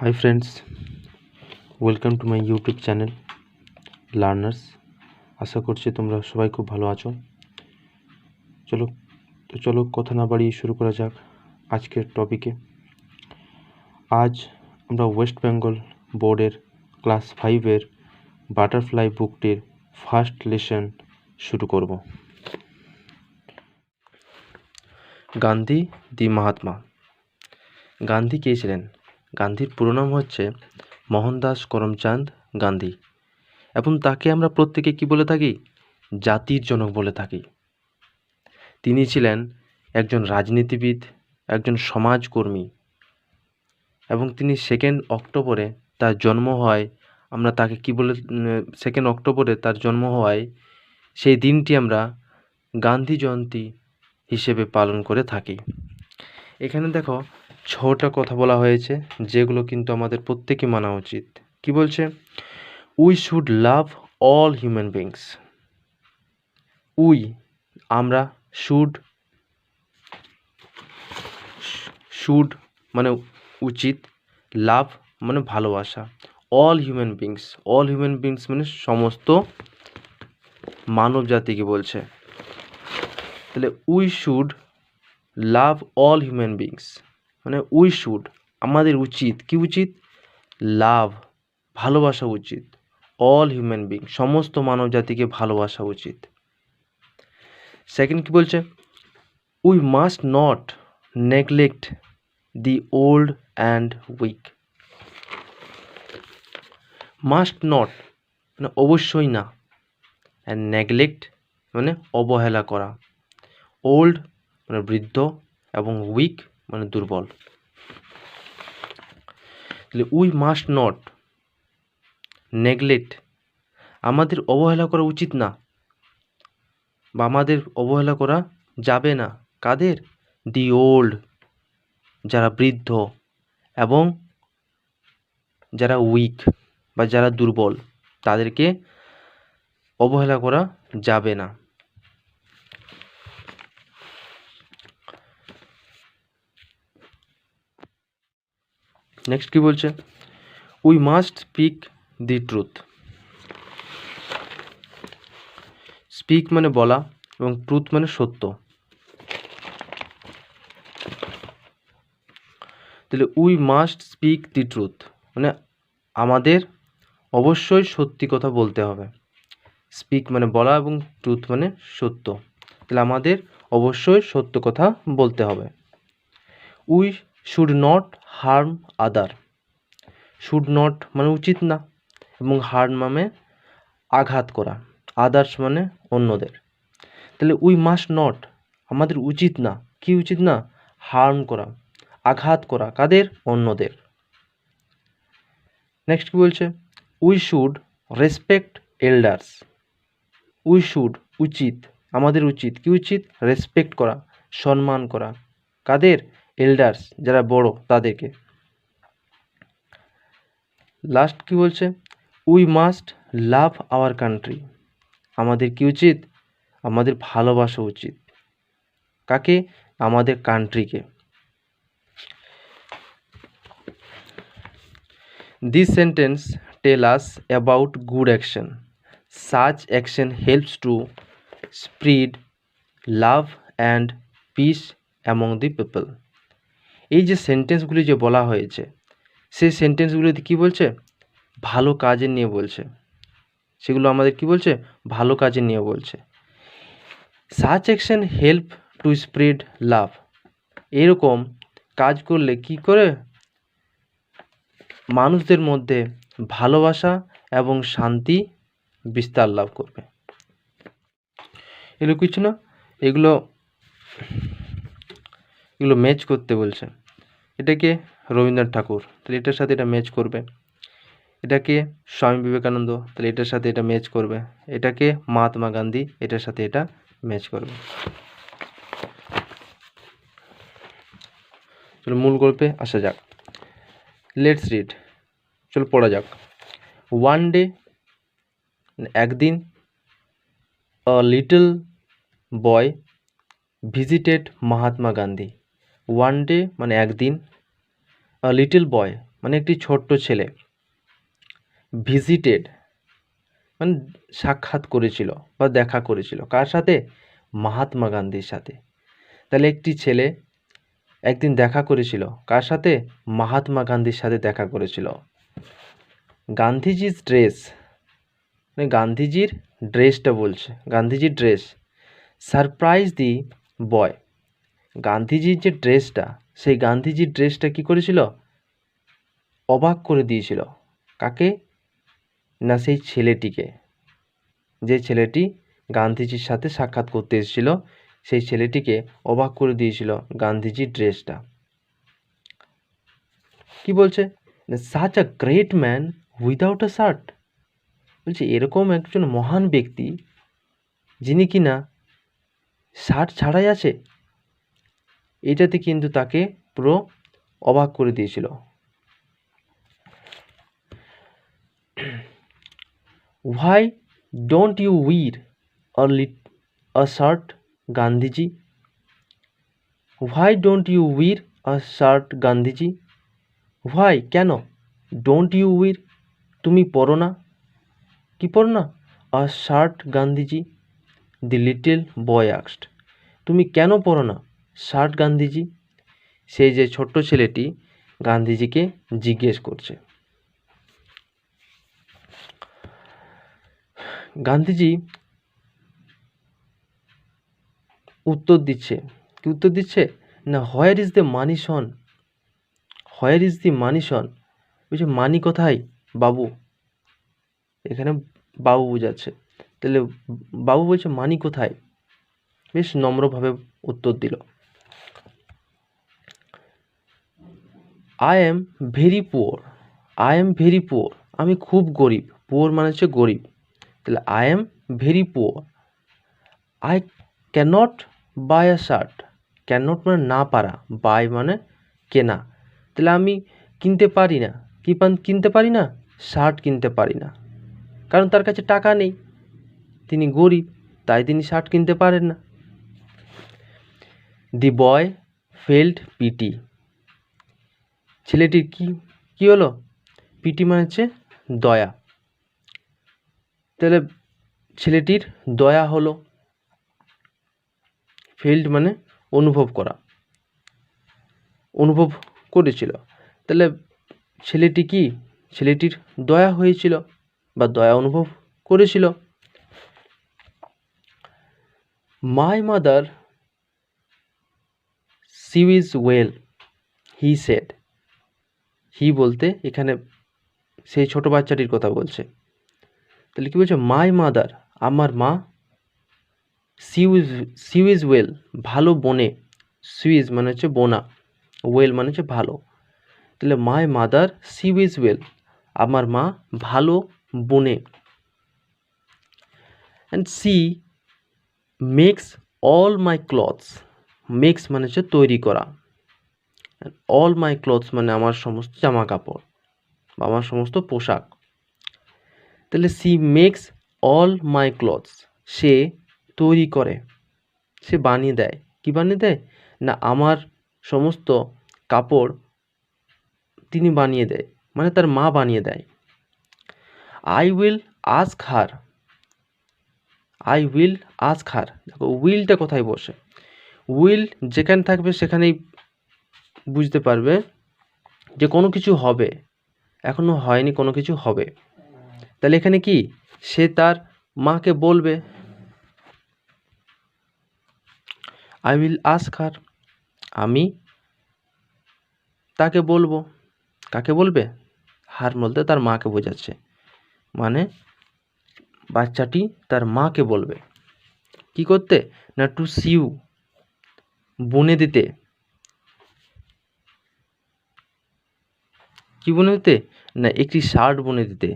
Hi friends, welcome to my YouTube channel learners. আশা করছি তোমরা সবাই খুব ভালো আছো। চলো কথা না বাড়িয়ে শুরু করা যাক আজকের টপিকে। আজ আমরা ওয়েস্ট বেঙ্গল বোর্ডের ক্লাস 5-এর বাটারফ্লাই বুকটির ফার্স্ট লেসন শুরু করব। গান্ধী দি মহাত্মা। গান্ধী কে ছিলেন? গান্ধীর পুরো নাম হচ্ছে মোহনদাস করমচাঁদ গান্ধী, এবং তাকে আমরা প্রত্যেকে কি বলে থাকি? জাতির জনক বলে থাকি। তিনি ছিলেন একজন রাজনীতিবিদ, একজন সমাজকর্মী, এবং তিনি 2 অক্টোবরে তার জন্ম হয়। আমরা তাকে কি বলে 2 অক্টোবরে তার জন্ম হওয়ায় সেই দিনটি আমরা গান্ধী জয়ন্তী হিসেবে পালন করে থাকি। এখানে দেখো 6টা কথা বলা হয়েছে, যেগুলো কিন্তু আমাদের প্রত্যেকে মানা উচিত। কি বলছে? We should love all human beings. আমরা শুড মানে উচিত, লাভ মানে ভালোবাসা, অল হিউম্যান বিংস মানে সমস্ত মানব জাতিকে বলছে। তাহলে we should love all human beings মানে আমাদের উচিত, কি উচিত? লাভ ভালোবাসা উচিত, অল হিউম্যান বিং সমস্ত মানব জাতিকে ভালোবাসা উচিত। সেকেন্ড কি বলছে? We must not neglect the old and weak. Must not মানে অবশ্যই না, অ্যান্ড নেগলেক্ট মানে অবহেলা করা, ওল্ড মানে বৃদ্ধ, এবং উইক মানে দুর্বল। তাহলে উই মাস্ট নট নেগলেক্ট, আমাদের অবহেলা করা উচিত না, বা আমাদের অবহেলা করা যাবে না। কাদের? দি ওল্ড, যারা বৃদ্ধ, এবং যারা উইক বা যারা দুর্বল, তাদেরকে অবহেলা করা যাবে না। নেক্সট কি বলছে? We must speak the truth. Speak মানে বলা, এবং ট্রুথ মানে সত্য। তাহলে we must speak the truth মানে আমাদের অবশ্যই সত্যি কথা বলতে হবে। স্পিক মানে বলা, এবং ট্রুথ মানে সত্য। তাহলে আমাদের অবশ্যই সত্য কথা বলতে হবে। We should not harm other. Should not মানে উচিত না, এবং হার্ম মানে আঘাত করা, আদার্স মানে অন্যদের। তাহলে উই মাস্ট নট আমাদের উচিত না, কি উচিত না? হার্ম করা, আঘাত করা, কাদের? অন্যদের। নেক্সট কি বলছে? We should respect elders. We should উচিত, আমাদের উচিত, কি উচিত? রেসপেক্ট করা, সম্মান করা, কাদের? এল্ডার্স যারা বড়, তাদেরকে। লাস্ট কি বলছে? We must love our country. আমাদের কি উচিত? আমাদের ভালোবাসা উচিত। কাকে? আমাদের কান্ট্রিকে। This sentence tell us about good action. Such action helps to spread love and peace among the people. এই যে সেন্টেন্সগুলি যে বলা হয়েছে, সেই সেন্টেন্সগুলিতে কি বলছে? ভালো কাজের নিয়ে বলছে। সেগুলো আমাদের কি বলছে? ভালো কাজের নিয়ে বলছে। Such action help to spread love. এরকম কাজ করলে কি করে? মানুষদের মধ্যে ভালোবাসা এবং শান্তি বিস্তার লাভ করবে। এগুলো কিছু না, এগুলো ম্যাচ করতে বলছে। এটাকে রবীন্দ্রনাথ ঠাকুর, তাহলে এটার সাথে এটা ম্যাচ করবে। এটাকে স্বামী বিবেকানন্দ, তাহলে এটার সাথে এটা ম্যাচ করবে। এটাকে মহাত্মা গান্ধী, এটার সাথে এটা ম্যাচ করবে। চলো মূল গল্পে আসা যাক। লেটস রিড, চলো পড়া যাক। ওয়ান ডে, একদিন, a little boy visited Mahatma Gandhi. One day মানে একদিন, আ লিটল বয় মানে একটি ছোট্ট ছেলে, ভিজিটেড মানে সাক্ষাৎ করেছিল বা দেখা করেছিল কার সাথে? মহাত্মা গান্ধীর সাথে। তাহলে একটি ছেলে একদিন দেখা করেছিল কার সাথে? মহাত্মা গান্ধীর সাথে দেখা করেছিল। গান্ধীজির ড্রেস, মানে গান্ধীজির ড্রেসটা বলছে, গান্ধীজির ড্রেস সারপ্রাইজ দি বয়। গান্ধীজির যে ড্রেসটা, সেই গান্ধীজির ড্রেসটা কি করেছিল? অবাক করে দিয়েছিল। কাকে? না সেই ছেলেটিকে, যে ছেলেটি গান্ধীজির সাথে সাক্ষাৎ করতে এসেছিল, সেই ছেলেটিকে অবাক করে দিয়েছিল গান্ধীজির ড্রেসটা। কি বলছে? Such a great man without a shirt. বলছে এরকম একজন মহান ব্যক্তি যিনি কিনা শার্ট ছাড়াই আছে, এটাতে কিন্তু তাকে পুরো অবাক করে দিয়েছিল। Why don't you wear a shirt, Gandhiji? Why don't you wear a shirt, Gandhiji? Why, কেন? Don't you wear, তুমি পরো না, কি পরো না? A shirt, Gandhiji. The little boy asked, তুমি কেন পরো না শার্ট, গান্ধীজি? সেই যে ছোট্ট ছেলেটি গান্ধীজিকে জিজ্ঞেস করছে। গান্ধীজি উত্তর দিচ্ছে, কি উত্তর দিচ্ছে? না, where is the money son, where is the money son. বলছে মানি কোথায় বাবু? এখানে বাবু বোঝাচ্ছে। তাহলে বাবু বলছে মানি কোথায়? বেশ নম্রভাবে উত্তর দিল। I am very poor, I am very poor, আমি খুব গরিব। পুয়ার মানে হচ্ছে গরিব। তাহলে I am very poor. I cannot buy a shirt, cannot মানে না পারা, বাই মানে কেনা। তাহলে আমি কিনতে পারি না, কিনতে পারি না? শার্ট কিনতে পারি না, কারণ তার কাছে টাকা নেই, তিনি গরিব, তাই তিনি শার্ট কিনতে পারেন না। দি বয় ফেল্ট পিটি, ছেলেটির কি হলো? পিটি মানে হচ্ছে দয়া। তাহলে ছেলেটির দয়া হলো। ফেল্ট মানে অনুভব করা, অনুভব করেছিল। তাহলে ছেলেটি কি? ছেলেটির দয়া হয়েছিল বা দয়া অনুভব করেছিল। My mother she is well, he said. He বলতে এখানে সেই ছোট বাচ্চাটির কথা বলছে। তাহলে কি বলছে? মাই মাদার, আমার মা, সি ইজ ওয়েল, ভালো বনে। সুইজ মানে হচ্ছে বোনা, ওয়েল মানে হচ্ছে ভালো। তাহলে my mother she is well, আমার মা ভালো বনে। And she makes all my clothes, makes মানে হচ্ছে তৈরি করা, অল মাই ক্লথস মানে আমার সমস্ত জামা কাপড় বা আমার সমস্ত পোশাক। তাহলে she makes all my clothes, সে তৈরি করে, সে বানিয়ে দেয়। কি বানিয়ে দেয়? না আমার সমস্ত কাপড় তিনি বানিয়ে দেয়, মানে তার মা বানিয়ে দেয়। I will ask her, I will ask her. দেখো উইলটা কোথায় বসে? উইল যেখানে থাকবে সেখানেই বুঝতে পারবে যে কোনো কিছু হবে, এখনো হয়নি, কোনো কিছু হবে। তাহলে এখানে কি? সে তার মাকে বলবে। আই উইল আস্ক হার, আমি তাকে বলবো। কাকে বলবে? হার বলতে তার মাকে বোঝাচ্ছে, মানে বাচ্চাটি তার মাকে বলবে। কি করতে? না টু সিউ, বুনে দিতে। কি বুনে দিতে? না একটি শার্ট বুনে দিতে।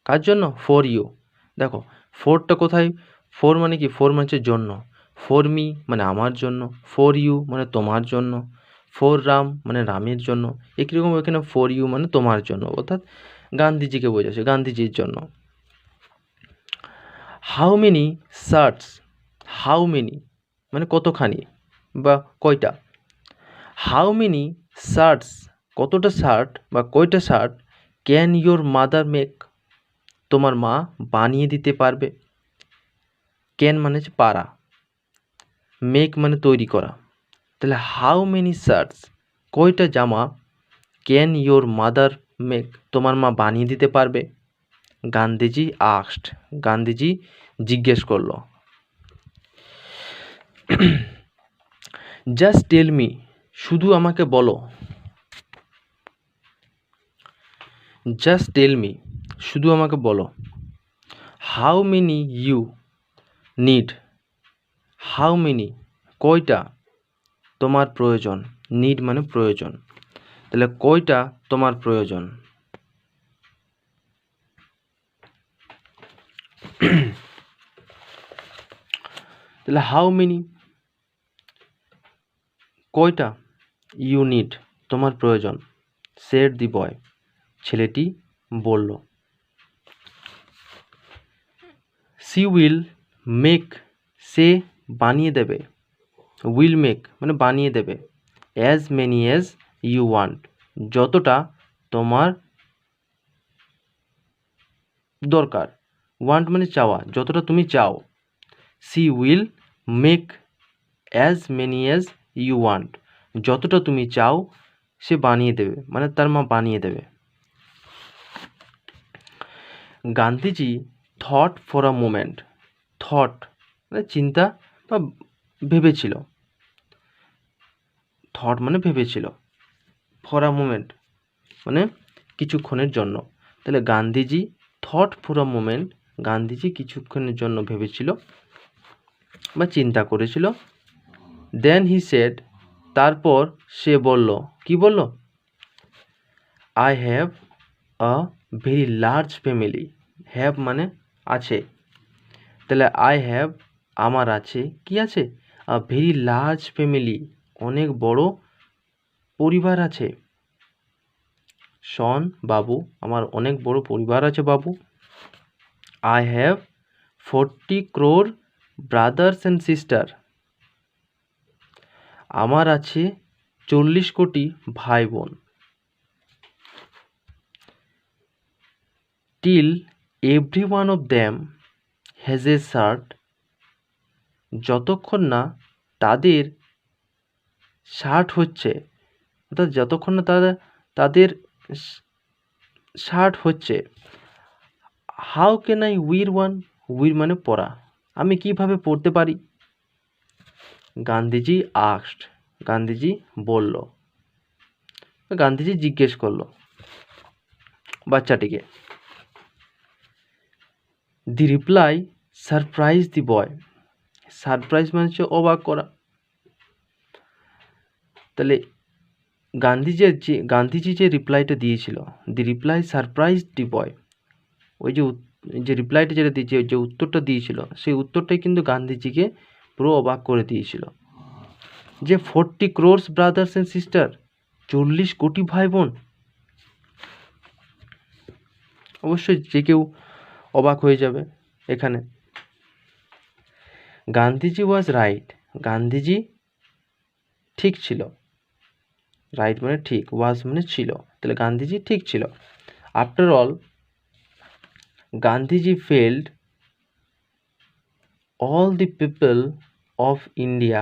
কার জন্য? For you. দেখো ফোরটা কোথায়? ফোর মানে কি? ফোর মানে হচ্ছে জন্য। ফর মি মানে আমার জন্য, ফর ইউ মানে তোমার জন্য, ফর রাম মানে রামের জন্য। একই রকম এখানে ফর ইউ মানে তোমার জন্য, অর্থাৎ গান্ধীজিকে বোঝাচ্ছে, গান্ধীজির জন্য। How many shirts, how many মানে কতখানি বা কয়টা। হাউ মেনি শার্টস কতটা শার্ট বা কয়টা shirt can your mother make, তোমার মা বানিয়ে দিতে পারবে। ক্যান মানে হচ্ছে পারা, মেক মানে তৈরি করা। তাহলে হাউ মেনি শার্টস, কয়টা জামা ক্যান ইয়োর মাদার মেক, তোমার মা বানিয়ে দিতে পারবে। গান্ধীজি আস্কড, গান্ধীজি জিজ্ঞেস করলো। জাস্ট টেল মি, শুধু আমাকে বলো। জাস্ট টেল মি, শুধু আমাকে বলো। How many you need, how many কয়টা তোমার প্রয়োজন, নিড মানে প্রয়োজন, তাহলে কয়টা তোমার প্রয়োজন। তাহলে হাউ মেনি কয়টা, ইউ নিড তোমার প্রয়োজন, সেড দি বয় ছেলেটি বলল। সি উইল মেক, সে বানিয়ে দেবে, উইল মেক মানে বানিয়ে দেবে, as many as you want যতটা তোমার দরকার, ওয়ান্ট মানে চাওয়া, যতটা তুমি চাও। She will make as many as you want, যতটা তুমি চাও সে বানিয়ে দেবে, মানে তার মা বানিয়ে দেবে। Gandhiji thought for a moment, thought মানে চিন্তা বা ভেবেছিল, থট মানে ভেবেছিল, ফর আ মোমেন্ট মানে কিছুক্ষণের জন্য। তাহলে Gandhiji thought for a moment, Gandhiji কিছুক্ষণের জন্য ভেবেছিল বা চিন্তা করেছিল। দেন হি সেড, তারপর সে বলল, কি বলল, I have a very large family, have মানে আছে, তাহলে আই হ্যাভ আমার আছে, কি আছে, আ ভেরি লার্জ ফ্যামিলি অনেক বড় পরিবার আছে। শন বাবু, আমার অনেক বড় পরিবার আছে বাবু। I have 40 crore brothers and sister, আমার আছে 40 কোটি ভাই বোন। Till every one of them has a shirt, যতক্ষণ না তাদের শার্ট হচ্ছে, অর্থাৎ যতক্ষণ না তাদের শার্ট হচ্ছে। How can I wear one, wear মানে পরা, আমি কিভাবে পড়তে পারি। গান্ধীজি আস্কড, গান্ধীজি বলল, গান্ধীজি জিজ্ঞেস করলো বাচ্চাটিকে। দি রিপ্লাই সারপ্রাইজ দি বয়, সারপ্রাইজ মানে হচ্ছে অবাক করা। তাহলে গান্ধীজি যে রিপ্লাইটা দিয়েছিল, দি রিপ্লাই সারপ্রাইজ দি বয়, ওই যে রিপ্লাইটা যেটা দিয়েছে, যে উত্তরটা দিয়েছিল, সেই উত্তরটাই কিন্তু গান্ধীজিকে পুরো অবাক করে দিয়েছিল। যে 40 crore ব্রাদার্স অ্যান্ড সিস্টার, 40 কোটি ভাই বোন, অবশ্যই যে কেউ অবাক হয়ে যাবে এখানে। গান্ধীজি ওয়াজ রাইট, গান্ধীজি ঠিক ছিল, রাইট মানে ঠিক, ওয়াজ মানে ছিল, তাহলে গান্ধীজি ঠিক ছিল। After all Gandhiji felt all the people of India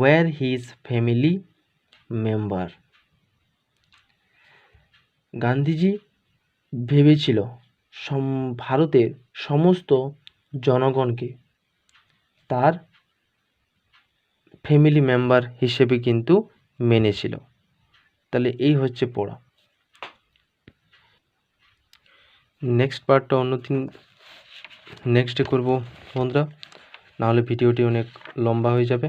were his family member, Gandhiji ভেবেছিল ভারতের সমস্ত জনগণকে তার ফ্যামিলি মেম্বার হিসেবে কিন্তু মেনেছিল। তাহলে এই হচ্ছে পড়া। নেক্সট পার্টটা অন্যদিন নেক্সটে করব বন্ধুরা, নাহলে ভিডিওটি অনেক লম্বা হয়ে যাবে।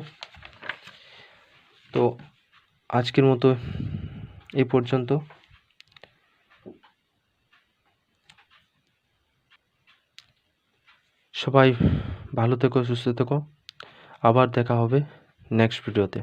তো আজকের মতো এই পর্যন্ত। সবাই ভালো থেকো, সুস্থ থেকো, আবার দেখা হবে নেক্সট ভিডিওতে।